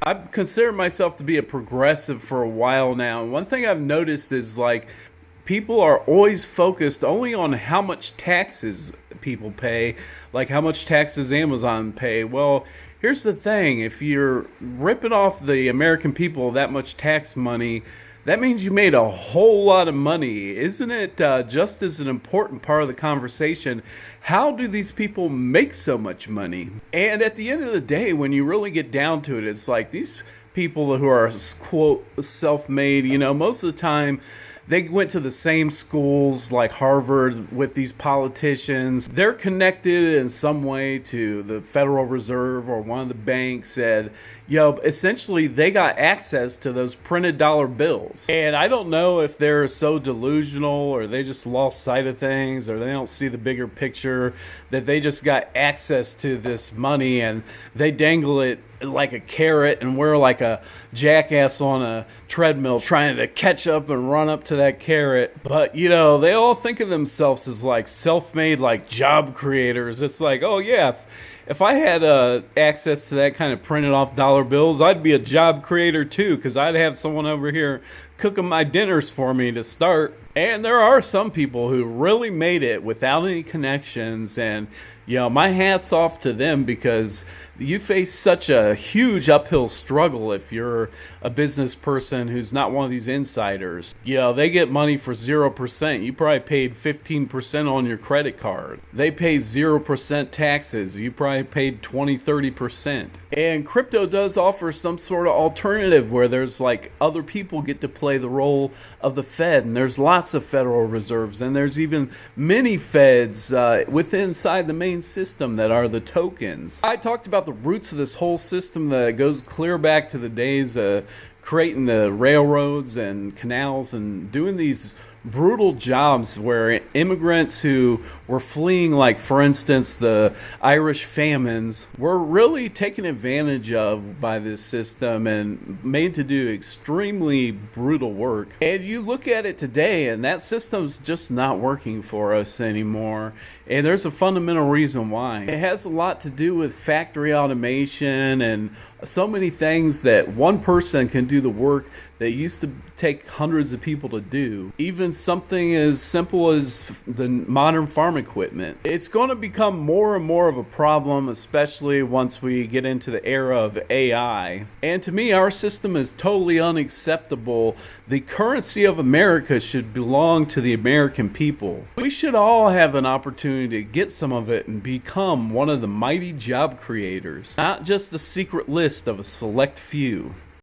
I've considered myself to be a progressive for a while now. And one thing I've noticed is like people are always focused only on how much taxes people pay, like how much taxes Amazon pay. Well, here's the thing, if you're ripping off the American people that much tax money, that means you made a whole lot of money. Isn't it just as an important part of the conversation? How do these people make so much money? And at the end of the day, when you really get down to it, it's like these people who are, quote, self-made, most of the time, they went to the same schools like Harvard with these politicians. They're connected in some way to the Federal Reserve or one of the banks. And, essentially they got access to those printed dollar bills. And I don't know if they're so delusional or they just lost sight of things or they don't see the bigger picture, that they just got access to this money and they dangle it like a carrot and we're like a jackass on a treadmill trying to catch up and run up to that carrot. But they all think of themselves as like self-made, like job creators. It's like, oh yeah, if I had access to that kind of printed off dollar bills, I'd be a job creator too, because I'd have someone over here cooking my dinners for me to start. And there are some people who really made it without any connections, and my hat's off to them, because you face such a huge uphill struggle if you're a business person who's not one of these insiders. They get money for 0%. You probably paid 15% on your credit card. They pay 0% taxes. You probably paid 20-30%. And crypto does offer some sort of alternative where there's like other people get to play the role of the Fed, and there's lots of Federal Reserves, and there's even mini Feds inside the main system that are the tokens. I talked about the roots of this whole system that goes clear back to the days of creating the railroads and canals and doing these brutal jobs where immigrants who were fleeing, like for instance the Irish famines, were really taken advantage of by this system and made to do extremely brutal work. And you look at it today and that system's just not working for us anymore. And there's a fundamental reason why. It has a lot to do with factory automation and so many things that one person can do the work that used to take hundreds of people to do. Even something as simple as the modern farm equipment. It's going to become more and more of a problem, especially once we get into the era of AI. And to me, our system is totally unacceptable. The currency of America should belong to the American people. We should all have an opportunity to get some of it and become one of the mighty job creators, not just the secret list of a select few.